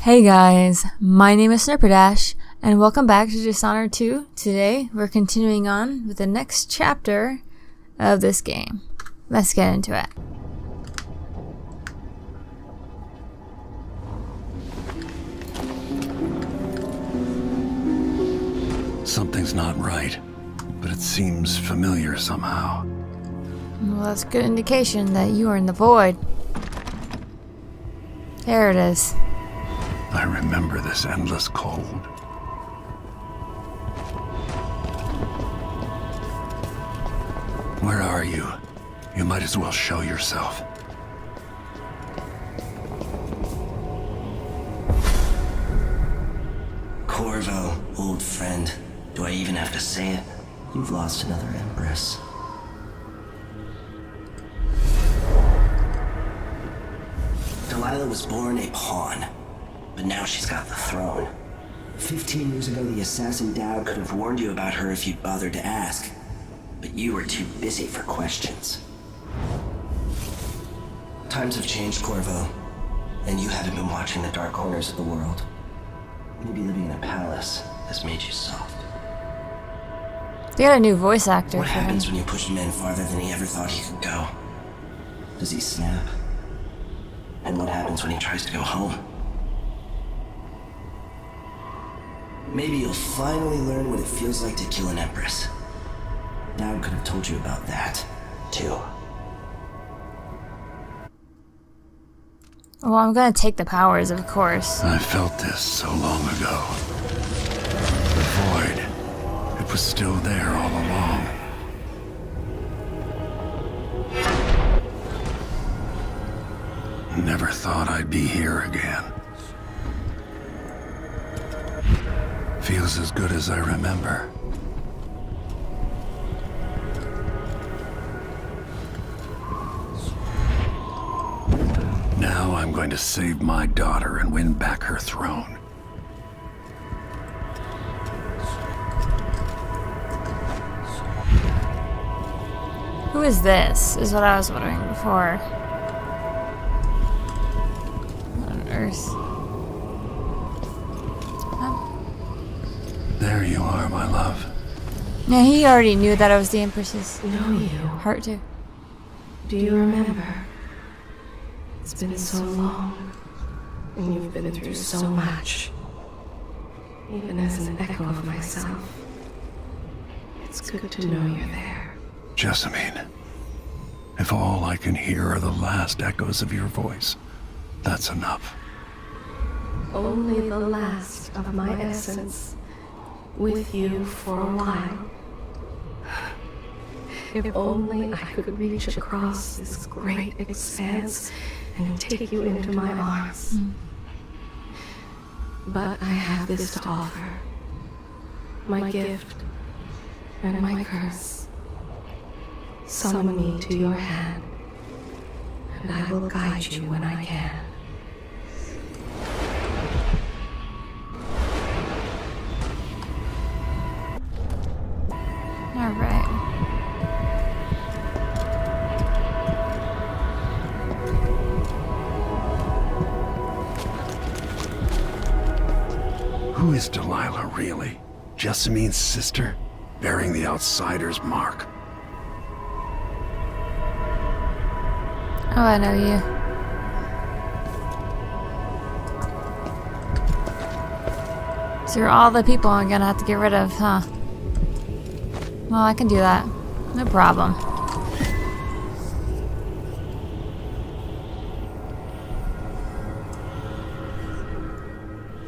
Hey guys, my name is Snerpadash, and welcome back to Dishonored 2. Today, we're continuing on with the next chapter of this game. Let's get into it. Something's not right, but it seems familiar somehow. Well, that's a good indication that you are in the void. There it is. I remember this endless cold. Where are you? You might as well show yourself. Corvo, old friend. Do I even have to say it? You've lost another Empress. Delilah was born a pawn, but now she's got the throne. 15 years ago, the assassin Dowd could have warned you about her if you'd bothered to ask, but you were too busy for questions. Times have changed, Corvo, and you haven't been watching the dark corners of the world. Maybe living in a palace has made you soft. They got a new voice actor. What happens when you push a man farther than he ever thought he could go? Does he snap? And what happens when he tries to go home? Maybe you'll finally learn what it feels like to kill an Empress. Dowd could have told you about that, too. Well, I'm gonna take the powers, of course. I felt this so long ago. The void. It was still there all along. Never thought I'd be here again. Feels as good as I remember. Now I'm going to save my daughter and win back her throne. Who is this? Is what I was wondering before. What on earth? There you are, my love. Yeah, he already knew that I was the Empress's Know you? heart too. Do you remember? It's been so long, and you've been through so much. Even as an echo of myself, it's good to know you're there. Jessamine, if all I can hear are the last echoes of your voice, that's enough. Only the last of my essence, with you for a while. If only I could reach across this great expanse and take you into my arms. But I have this to offer. My gift and my curse. Summon me to your hand, and I will guide you when I can. All right. Who is Delilah, really? Jessamine's sister? Bearing the outsider's mark. Oh, I know you. So you're all the people I'm gonna have to get rid of, huh? Well, I can do that. No problem.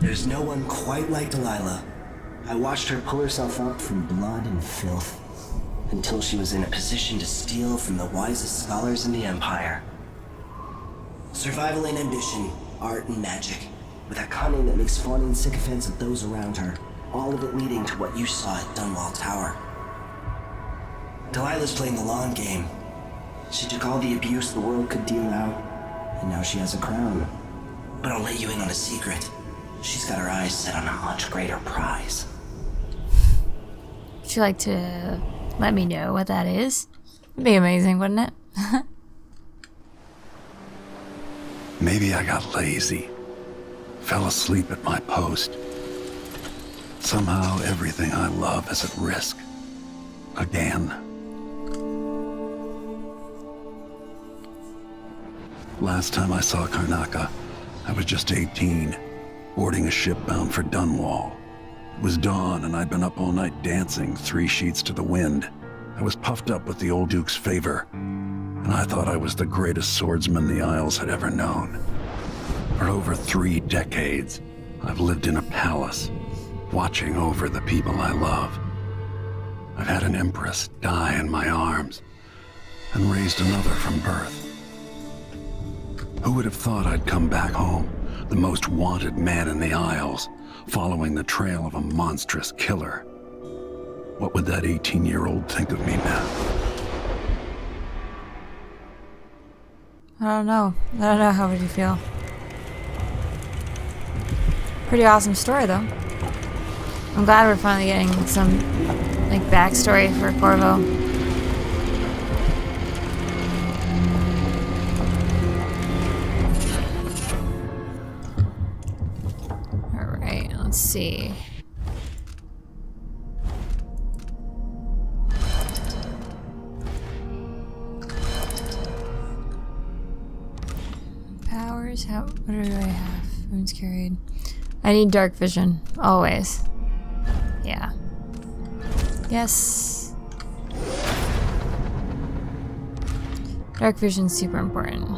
There's no one quite like Delilah. I watched her pull herself up from blood and filth, until she was in a position to steal from the wisest scholars in the Empire. Survival and ambition, art and magic, with a cunning that makes fawning sycophants of those around her, all of it leading to what you saw at Dunwall Tower. Delilah's playing the long game. She took all the abuse the world could deal out, and now she has a crown. But I'll let you in on a secret. She's got her eyes set on a much greater prize. Would you like to let me know what that is? It'd be amazing, wouldn't it? Maybe I got lazy. fell asleep at my post. Somehow everything I love is at risk. Again. Last time I saw Karnaca, I was just 18, boarding a ship bound for Dunwall. It was dawn and I'd been up all night dancing 3 sheets to the wind. I was puffed up with the old Duke's favor, and I thought I was the greatest swordsman the Isles had ever known. For over 3 decades, I've lived in a palace, watching over the people I love. I've had an empress die in my arms, and raised another from birth. Who would have thought I'd come back home, the most wanted man in the Isles, following the trail of a monstrous killer? What would that 18-year-old think of me now? I don't know. How would you feel? Pretty awesome story, though. I'm glad we're finally getting some, like, backstory for Corvo. Alright, let's see. Powers? What do I have? Runes carried. I need dark vision, always. Yeah. Yes. Dark vision's super important.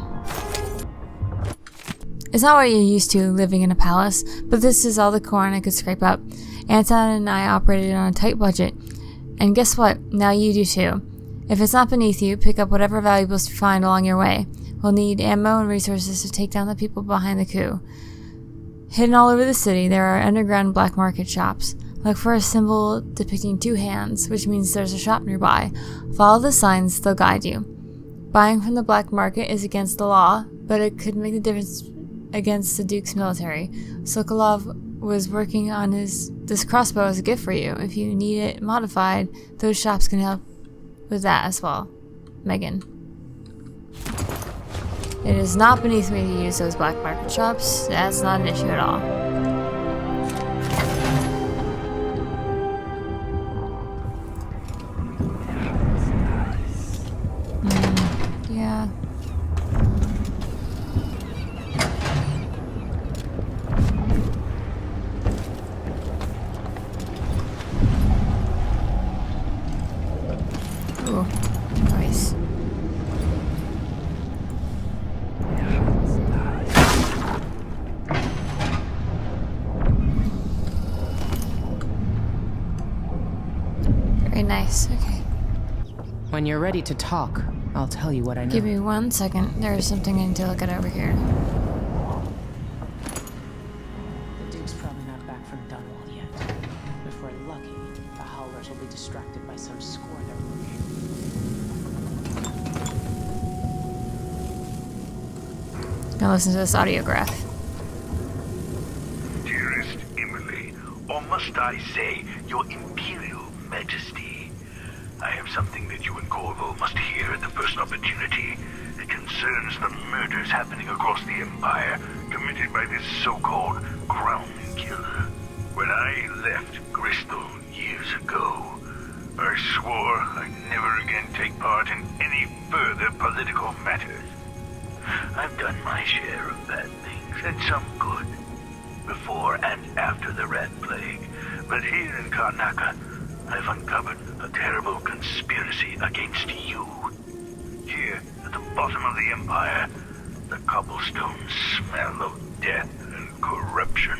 It's not what you're used to living in a palace, but this is all the corn I could scrape up. Anton and I operated on a tight budget. And guess what? Now you do too. If it's not beneath you, pick up whatever valuables you find along your way. We'll need ammo and resources to take down the people behind the coup. Hidden all over the city, there are underground black market shops. Look for a symbol depicting 2 hands, which means there's a shop nearby. Follow the signs, they'll guide you. Buying from the black market is against the law, but it could make the difference against the Duke's military. Sokolov was working on this crossbow as a gift for you. If you need it modified, those shops can help with that as well. Megan. It is not beneath me to use those black market shops. That's not an issue at all. Yeah. Ooh, nice. Very nice, okay. When you're ready to talk, I'll tell you what I know. Give me 1 second. There's something I need to look at over here. The Duke's probably not back from Dunwall yet. If we're lucky, the Howlers will be distracted by some score they're working. Now listen to this audiograph. Dearest Emily, or must I say, your Imperial Majesty, I have something that you and Corvo must hear at the first opportunity. It concerns the murders happening across the Empire, committed by this so-called Crown Killer. When I left Bristol years ago, I swore I'd never again take part in any further political matters. I've done my share of bad things, and some good, before and after the Rat Plague. But here in Karnaca, I've uncovered a terrible conspiracy against you. Here, at the bottom of the Empire, the cobblestones smell of death and corruption.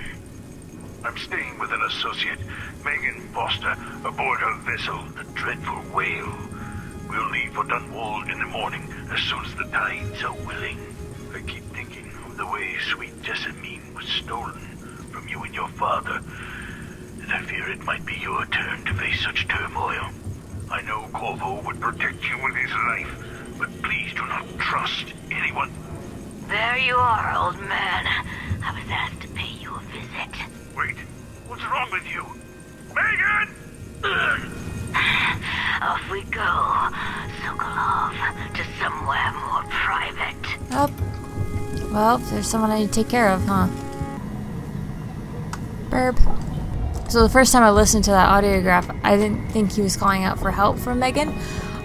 I'm staying with an associate, Megan Foster, aboard her vessel, the Dreadful Whale. We'll leave for Dunwall in the morning, as soon as the tides are willing. I keep thinking of the way sweet Jessamine was stolen from you and your father, and I fear it might be your turn to face such turmoil. I know Corvo would protect you with his life, but please do not trust anyone. There you are, old man. I was asked to pay you a visit. Wait, what's wrong with you? Megan! Off we go, Sokolov, to somewhere more private. Oh. Well, there's someone I need to take care of, huh? Herb. So the first time I listened to that audiograph, I didn't think he was calling out for help from Megan.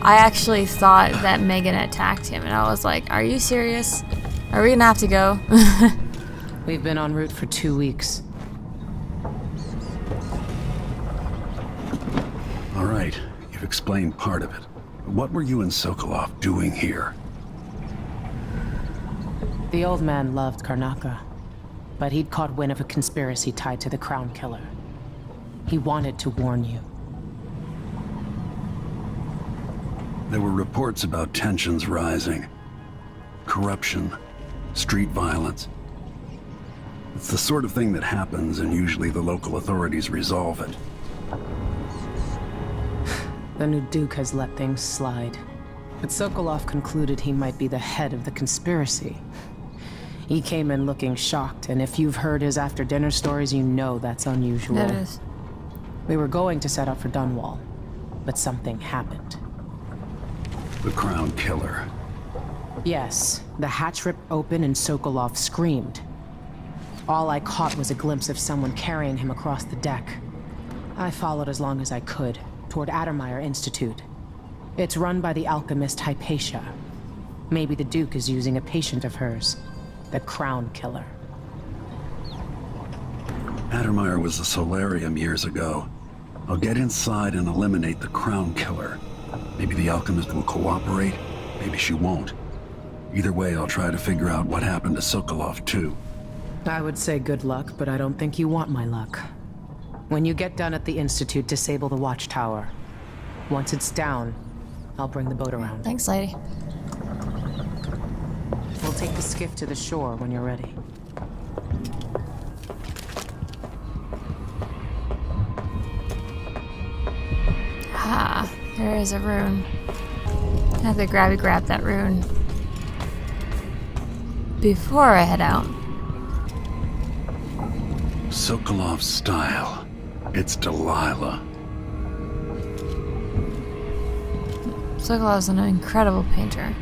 I actually thought that Megan attacked him, and I was like, are you serious? Are we gonna have to go? We've been en route for 2 weeks. All right, you've explained part of it. What were you and Sokolov doing here? The old man loved Karnaca, but he'd caught wind of a conspiracy tied to the Crown Killer. He wanted to warn you. There were reports about tensions rising. Corruption, street violence. It's the sort of thing that happens, and usually the local authorities resolve it. The new Duke has let things slide. But Sokolov concluded he might be the head of the conspiracy. He came in looking shocked, and if you've heard his after-dinner stories, you know that's unusual. That is. We were going to set out for Dunwall, but something happened. The Crown Killer. Yes, the hatch ripped open and Sokolov screamed. All I caught was a glimpse of someone carrying him across the deck. I followed as long as I could, toward Addermeyer Institute. It's run by the alchemist Hypatia. Maybe the Duke is using a patient of hers, the Crown Killer. Addermeyer was a solarium years ago. I'll get inside and eliminate the Crown Killer. Maybe the alchemist will cooperate, maybe she won't. Either way, I'll try to figure out what happened to Sokolov, too. I would say good luck, but I don't think you want my luck. When you get done at the Institute, disable the watchtower. Once it's down, I'll bring the boat around. Thanks, lady. We'll take the skiff to the shore when you're ready. Ah, there is a rune. I have to grab that rune before I head out. Sokolov's style. It's Delilah. Sokolov's an incredible painter.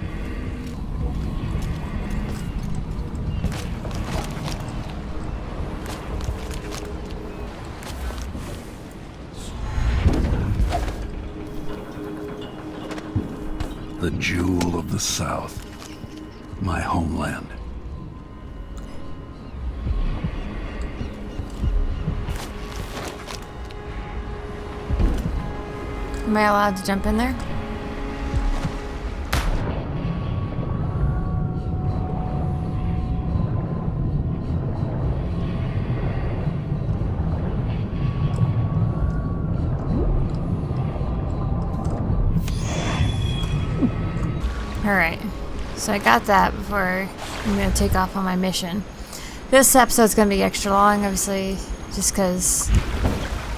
The jewel of the South. My homeland. Am I allowed to jump in there? Alright, so I got that before I'm going to take off on my mission. This episode's going to be extra long, obviously, just because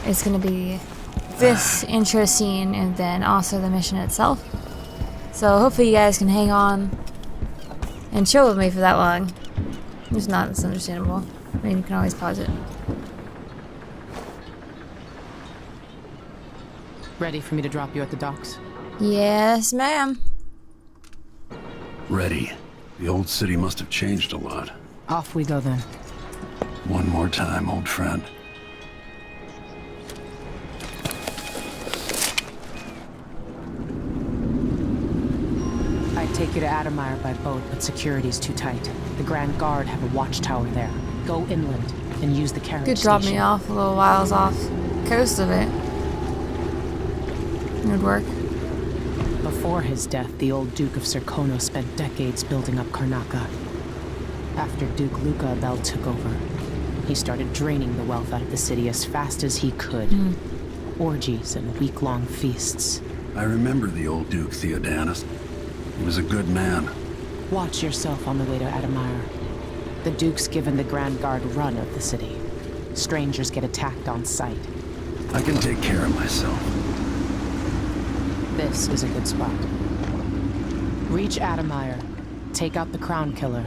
it's going to be this intro scene and then also the mission itself. So hopefully you guys can hang on and chill with me for that long. If not, it's understandable. I mean, you can always pause it. Ready for me to drop you at the docks? Yes, ma'am. Ready. The old city must have changed a lot. Off we go then. One more time, old friend. I'd take you to Addermeyer by boat, but security's too tight. The Grand Guard have a watchtower there. Go inland and use the carriage Could drop station. me off a little whiles off coast of it. It would work. Before his death, the old Duke of Serkono spent decades building up Karnaca. After Duke Luca Abel took over, he started draining the wealth out of the city as fast as he could. Orgies and week-long feasts. I remember the old Duke Theodanis. He was a good man. Watch yourself on the way to Addermeyer. The Duke's given the Grand Guard run of the city. Strangers get attacked on sight. I can take care of myself. This is a good spot. Reach Addermeyer, take out the Crown Killer,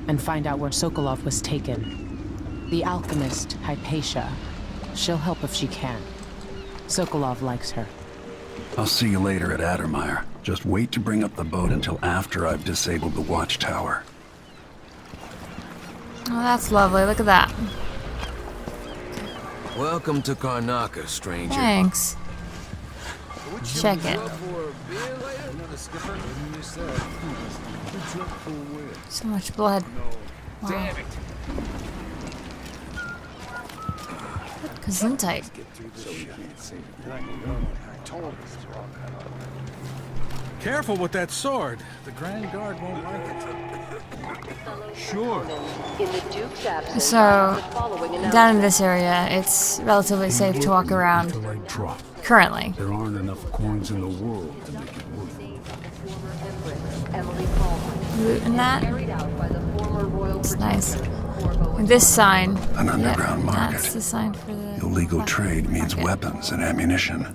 and find out where Sokolov was taken. The alchemist, Hypatia. She'll help if she can. Sokolov likes her. I'll see you later at Addermeyer. Just wait to bring up the boat until after I've disabled the watchtower. Oh, that's lovely. Look at that. Welcome to Karnaca, stranger. Thanks. Check it. So much blood. Wow. Gesundheit. Careful with that sword. The Grand Guard won't like it. Sure. So, down in this area, it's relatively safe to walk around. Currently. There aren't enough coins in the world to make it worth it. Loot in that. It's nice. And this sign. An underground market. That's the sign for the Illegal trade means weapons and ammunition.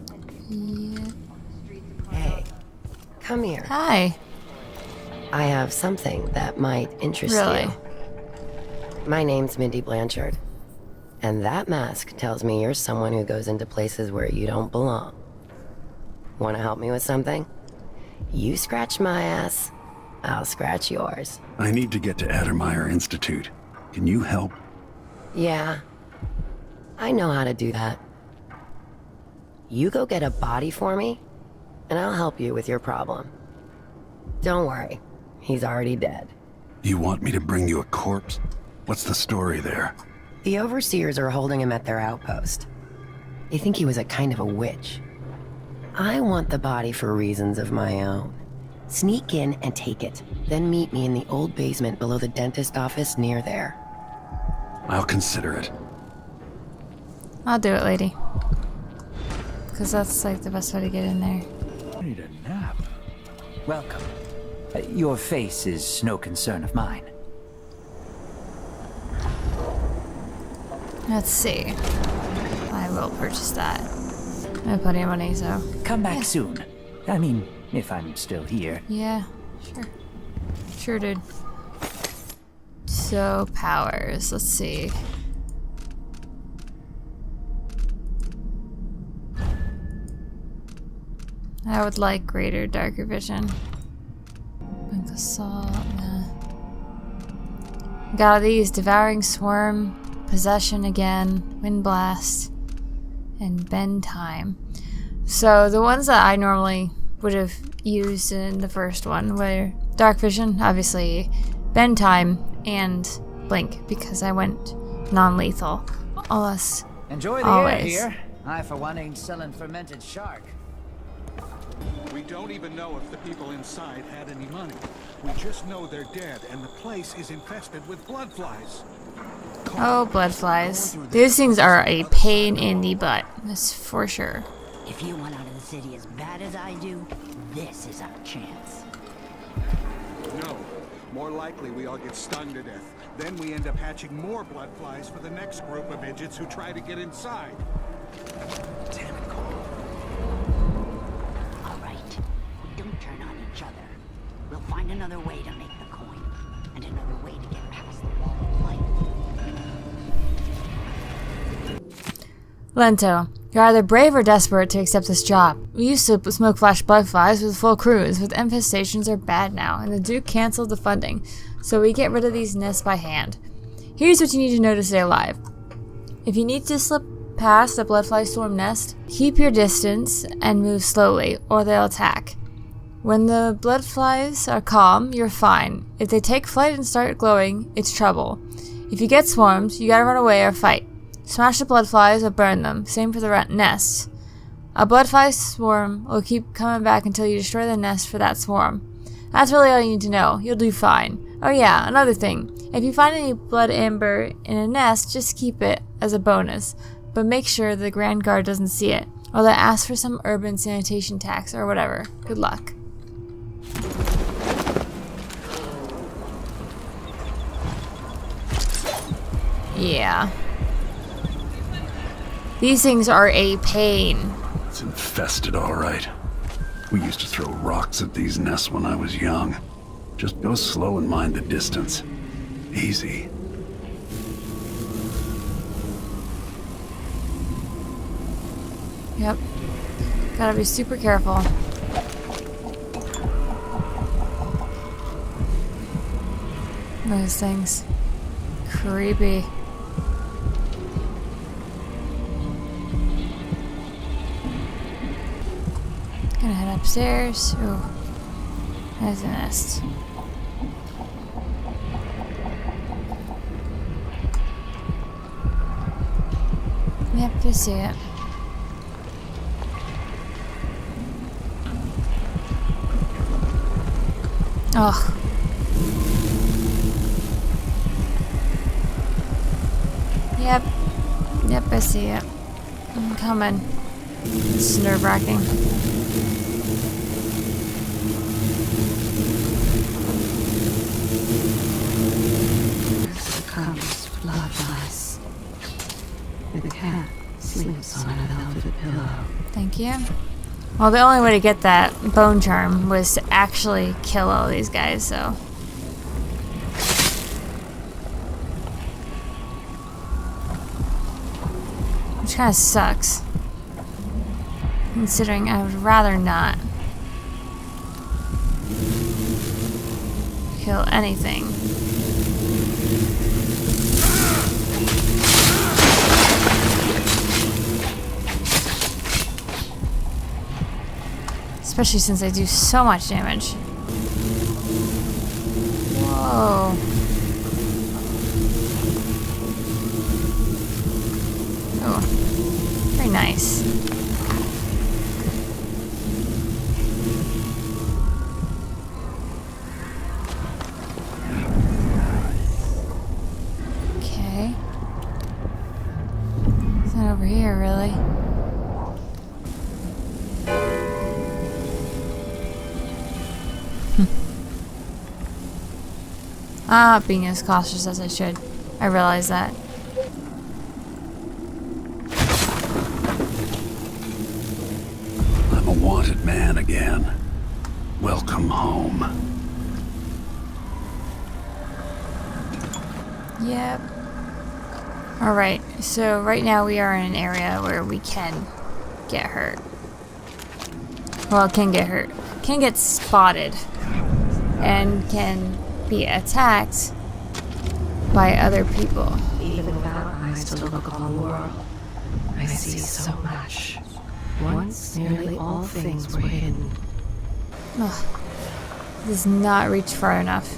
Hey, come here. Hi. I have something that might interest Really? you. My name's Mindy Blanchard, and that mask tells me you're someone who goes into places where you don't belong. Want to help me with something? You scratch my ass, I'll scratch yours. I need to get to Addermeyer Institute. Can you help? Yeah, I know how to do that. You go get a body for me, and I'll help you with your problem. Don't worry, he's already dead. You want me to bring you a corpse? What's the story there? The overseers are holding him at their outpost. They think he was a kind of a witch. I want the body for reasons of my own. Sneak in and take it, then meet me in the old basement below the dentist office near there. I'll consider it. I'll do it, lady. Because that's like the best way to get in there. I need a nap. Welcome. Your face is no concern of mine. Let's see. I will purchase that. I have plenty of money, so. Come back soon. I mean, if I'm still here. Yeah, sure. Sure, dude. So, powers. Let's see. I would like greater darker vision. Like the salt, nah. Got all these: devouring swarm, possession again, wind blast, and bend time. So the ones that I normally would have used in the first one were dark vision, obviously, bend time, and blink, because I went non-lethal. Almost Enjoy the always. air here. I, for one, ain't selling fermented shark. We don't even know if the people inside had any money. We just know they're dead, and the place is infested with blood flies. Oh, blood flies. These things are a pain in the butt. That's for sure. If you want out of the city as bad as I do, this is our chance. No. More likely we all get stung to death. Then we end up hatching more blood flies for the next group of idiots who try to get inside. Damn it, Corvo. All right. Don't turn on each other. We'll find another way to make the coin. And another way to get past the wall of life. Lento, you're either brave or desperate to accept this job. We used to smoke flash blood flies with full crews, but the infestations are bad now, and the Duke canceled the funding, so we get rid of these nests by hand. Here's what you need to know to stay alive. If you need to slip past a bloodfly swarm nest, keep your distance and move slowly, or they'll attack. When the bloodflies are calm, you're fine. If they take flight and start glowing, it's trouble. If you get swarmed, you gotta run away or fight. Smash the bloodflies or burn them. Same for the nests. A bloodfly swarm will keep coming back until you destroy the nest for that swarm. That's really all you need to know. You'll do fine. Oh yeah, another thing. If you find any blood amber in a nest, just keep it as a bonus. But make sure the Grand Guard doesn't see it, or they'll ask for some urban sanitation tax or whatever. Good luck. Yeah. These things are a pain. It's infested, all right. We used to throw rocks at these nests when I was young. Just go slow and mind the distance. Easy. Yep. Gotta be super careful. Those things. Creepy. upstairs. Oh, there's a nest. Yep, you see it. Ugh. Yep. Yep, I see it. I'm coming. It's nerve-wracking. Comes bloodless. The cat sleeps on a velvet pillow. Thank you. Well, the only way to get that bone charm was to actually kill all these guys, so. Which kind of sucks. Considering I would rather not kill anything. Especially since I do so much damage. Whoa. Oh. Very nice. Okay. It's not over here, really. I'm not being as cautious as I should. I realize that. I'm a wanted man again. Welcome home. Yep. Alright, so right now we are in an area where we can get hurt. Well, can get hurt. Can get spotted. And can be attacked by other people. Even without eyes to look upon the world, I see so much. Once nearly all things were hidden. Ugh. Does not reach far enough.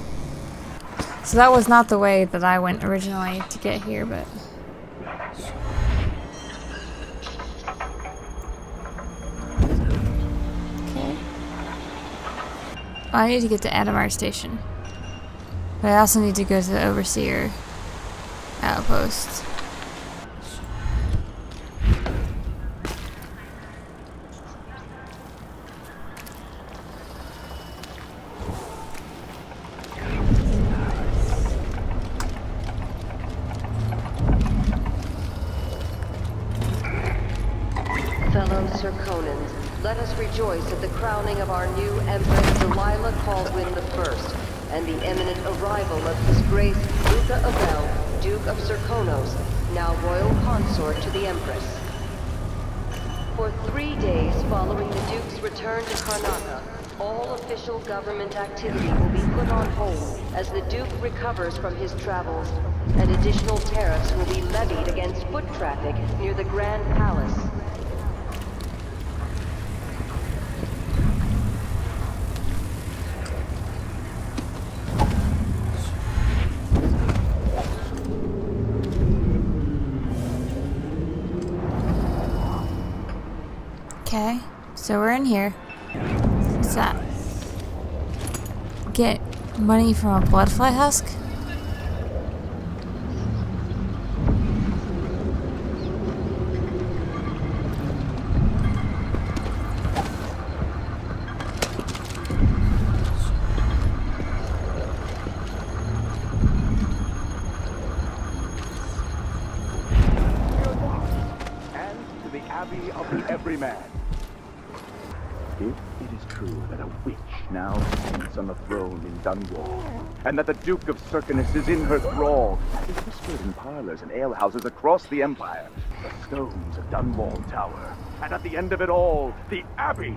So that was not the way that I went originally to get here, but... Okay. I need to get to Adamar Station. But I also need to go to the Overseer outpost. Fellow Serkonans, let us rejoice at the crowning of our new Empress Emily Kaldwin I, and the imminent arrival of His Grace Luca Abel, Duke of Serkonos, now royal consort to the Empress. For 3 days following the Duke's return to Karnaca, all official government activity will be put on hold as the Duke recovers from his travels, and additional tariffs will be levied against foot traffic near the Grand Palace. Okay, so we're in here. What's that? Get money from a bloodfly husk? And to the Abbey of the Everyman. If it is true that a witch now sits on the throne in Dunwall, and that the Duke of Serkonus is in her thrall, as is whispered in parlors and alehouses across the Empire, the stones of Dunwall Tower, and at the end of it all, the Abbey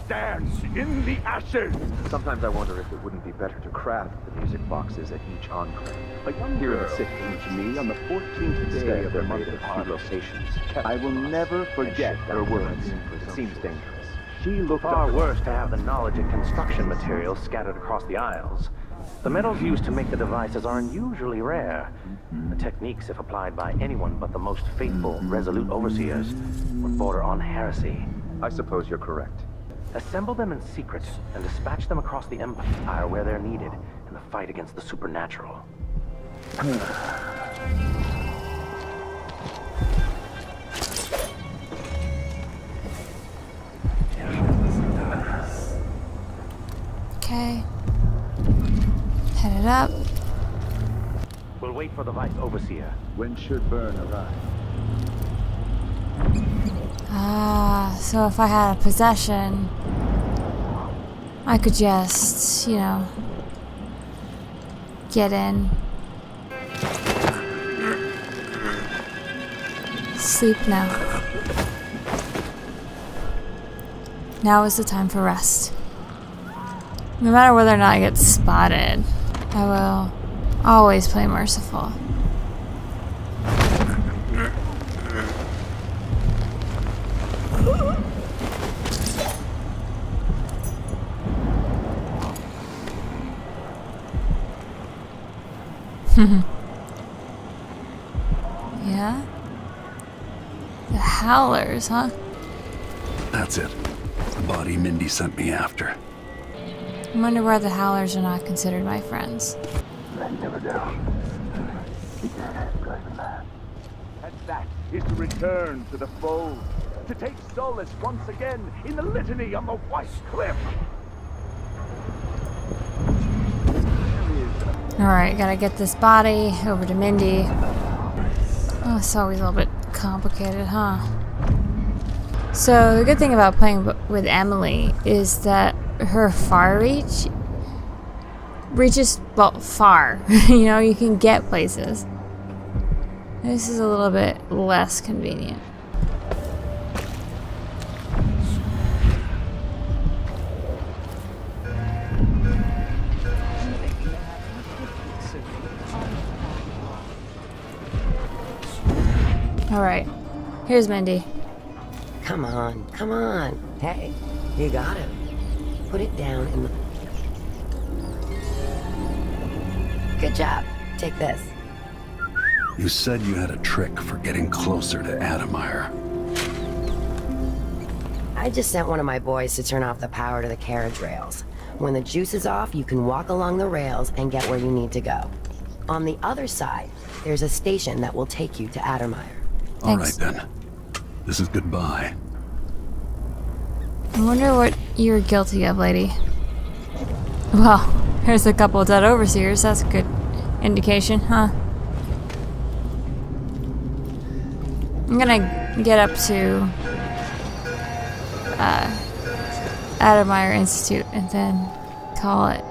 stands in the ashes! Sometimes I wonder if it wouldn't be better to craft the music boxes at each enclave. A young girl sit came to me on the 14th day of the month of few locations. I will never forget her words. It seems dangerous. She looked far worse to have the knowledge and construction materials scattered across the Isles. The metals used to make the devices are unusually rare. The techniques, if applied by anyone but the most faithful, resolute overseers, would border on heresy. I suppose you're correct. Assemble them in secret and dispatch them across the Empire where they're needed in the fight against the supernatural. Okay. Headed up. We'll wait for the Vice Overseer. When should Byrne arrive? Ah, so if I had a possession, I could just, you know, get in. Sleep now. Now is the time for rest. No matter whether or not I get spotted, I will always play merciful. Yeah? The Howlers, huh? That's it. The body Mindy sent me after. I wonder why the Howlers are not considered my friends. Never down. Keep your head driving that. And that is to return to the fold. To take solace once again in the litany on the White Cliff. Alright, gotta get this body over to Mindy. Oh, it's always a little bit complicated, huh? So, the good thing about playing with Emily is that her far reach reaches, well, far. You know, you can get places. This is a little bit less convenient. Alright, here's Mindy. Come on, come on. Hey, you got it. Put it down in the... Good job. Take this. You said you had a trick for getting closer to Adamire. I just sent one of my boys to turn off the power to the carriage rails. When the juice is off, you can walk along the rails and get where you need to go. On the other side, there's a station that will take you to Adamire. All right then. This is goodbye. I wonder what you're guilty of, lady. Well, here's a couple of dead overseers. That's a good indication, huh? I'm gonna get up to Adamire Institute and then call it.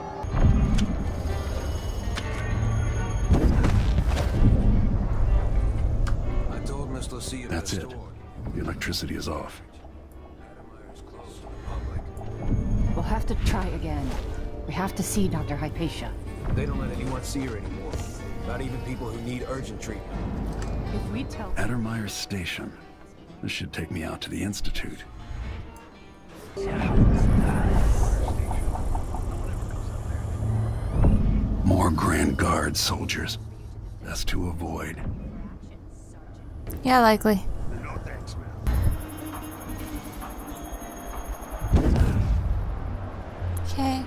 That's it. The electricity is off. We'll have to try again. We have to see Dr. Hypatia. They don't let anyone see her anymore. Not even people who need urgent treatment. If we tell... Adamire Station. This should take me out to the Institute. More Grand Guard soldiers. Best to avoid. Yeah, likely. Okay.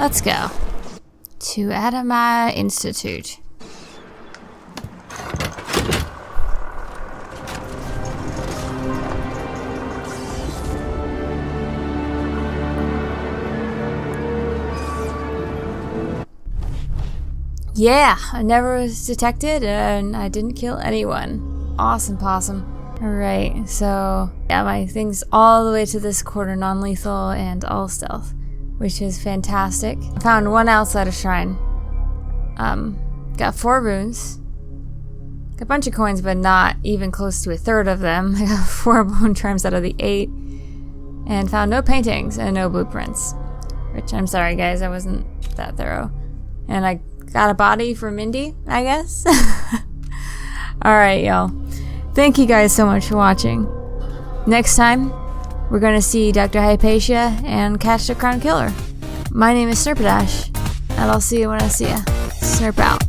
Let's go to Adamire Institute. Yeah, I never was detected and I didn't kill anyone. Awesome possum. Alright, so yeah, my thing's all the way to this quarter non-lethal and all stealth, which is fantastic. Found one outside a shrine. Got 4 runes. Got a bunch of coins, but not even close to a third of them. I got 4 bone charms out of the 8. And found no paintings and no blueprints. Which, I'm sorry guys, I wasn't that thorough. And I got a body for Mindy, I guess. Alright, y'all. Thank you guys so much for watching. Next time, we're gonna see Dr. Hypatia and catch the Crown Killer. My name is Snerpadash, and I'll see you when I see ya. Snerp out.